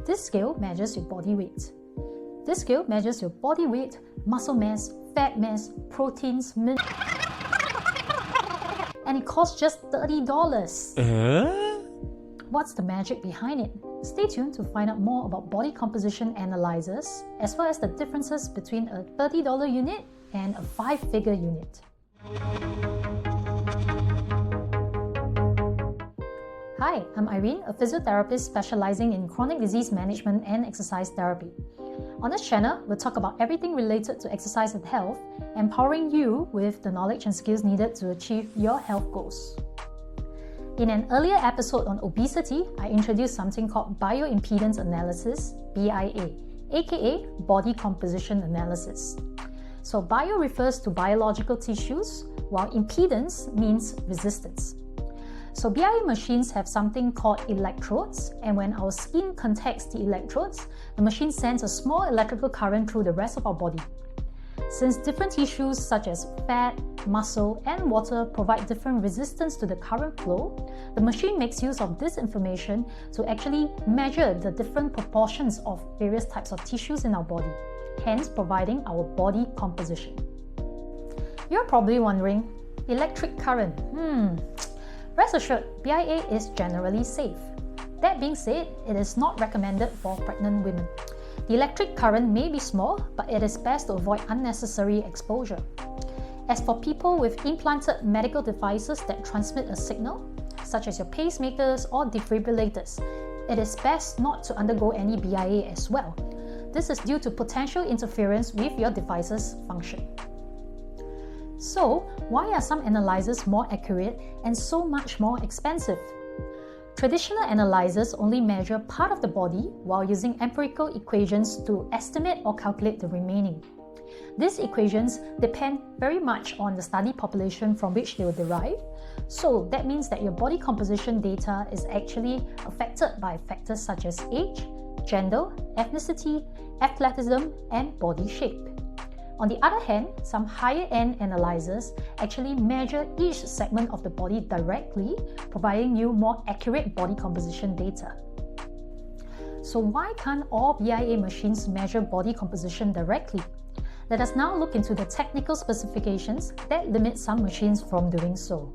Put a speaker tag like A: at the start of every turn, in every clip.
A: This scale measures your body weight. This scale measures your body weight, muscle mass, fat mass, proteins, and it costs just $30. What's the magic behind it? Stay tuned to find out more about body composition analyzers, as well as the differences between a $30 unit and a 5-figure unit. Hi, I'm Irene, a physiotherapist specializing in chronic disease management and exercise therapy. On this channel, we'll talk about everything related to exercise and health, empowering you with the knowledge and skills needed to achieve your health goals. In an earlier episode on obesity, I introduced something called Bioimpedance Analysis, BIA, aka Body Composition Analysis. So bio refers to biological tissues, while impedance means resistance. So BIA machines have something called electrodes, and when our skin contacts the electrodes, the machine sends a small electrical current through the rest of our body. Since different tissues such as fat, muscle, and water provide different resistance to the current flow, the machine makes use of this information to actually measure the different proportions of various types of tissues in our body, hence providing our body composition. You're probably wondering, electric current, Rest assured, BIA is generally safe. That being said, it is not recommended for pregnant women. The electric current may be small, but it is best to avoid unnecessary exposure. As for people with implanted medical devices that transmit a signal, such as your pacemakers or defibrillators, it is best not to undergo any BIA as well. This is due to potential interference with your device's function. So, why are some analyzers more accurate and so much more expensive? Traditional analyzers only measure part of the body while using empirical equations to estimate or calculate the remaining. These equations depend very much on the study population from which they were derived, so that means that your body composition data is actually affected by factors such as age, gender, ethnicity, athleticism, and body shape. On the other hand, some higher-end analyzers actually measure each segment of the body directly, providing you more accurate body composition data. So why can't all BIA machines measure body composition directly? Let us now look into the technical specifications that limit some machines from doing so.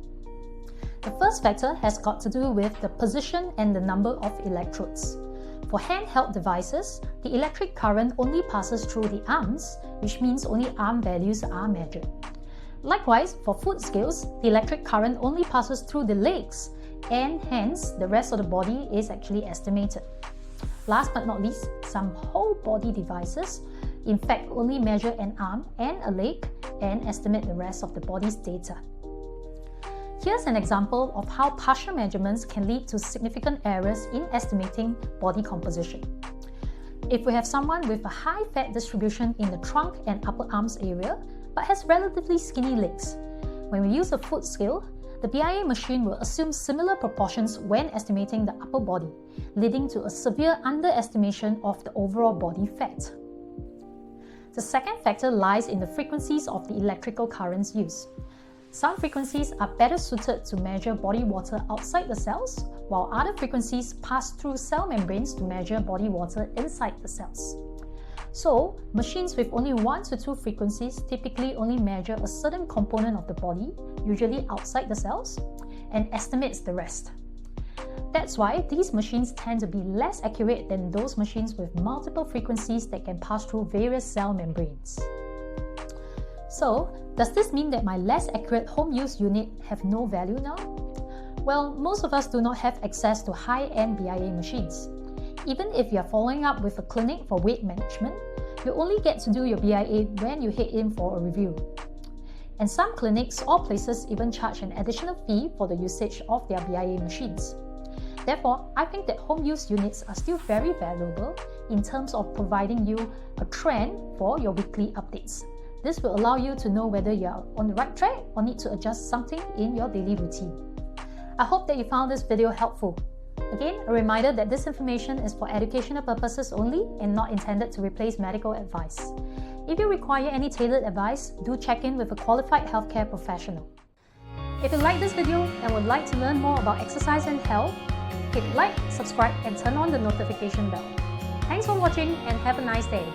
A: The first factor has got to do with the position and the number of electrodes. For handheld devices, the electric current only passes through the arms, which means only arm values are measured. Likewise, for foot scales, the electric current only passes through the legs, and hence the rest of the body is actually estimated. Last but not least, some whole body devices in fact only measure an arm and a leg and estimate the rest of the body's data. Here's an example of how partial measurements can lead to significant errors in estimating body composition. If we have someone with a high fat distribution in the trunk and upper arms area, but has relatively skinny legs, when we use a foot scale, the BIA machine will assume similar proportions when estimating the upper body, leading to a severe underestimation of the overall body fat. The second factor lies in the frequencies of the electrical currents used. Some frequencies are better suited to measure body water outside the cells, while other frequencies pass through cell membranes to measure body water inside the cells. So, machines with only 1 to 2 frequencies typically only measure a certain component of the body, usually outside the cells, and estimates the rest. That's why these machines tend to be less accurate than those machines with multiple frequencies that can pass through various cell membranes. So, does this mean that my less accurate home use unit have no value now? Well, most of us do not have access to high-end BIA machines. Even if you are following up with a clinic for weight management, you only get to do your BIA when you head in for a review. And some clinics or places even charge an additional fee for the usage of their BIA machines. Therefore, I think that home use units are still very valuable in terms of providing you a trend for your weekly updates. This will allow you to know whether you are on the right track or need to adjust something in your daily routine. I hope that you found this video helpful. Again, a reminder that this information is for educational purposes only and not intended to replace medical advice. If you require any tailored advice, do check in with a qualified healthcare professional. If you like this video and would like to learn more about exercise and health, hit like, subscribe and turn on the notification bell. Thanks for watching and have a nice day.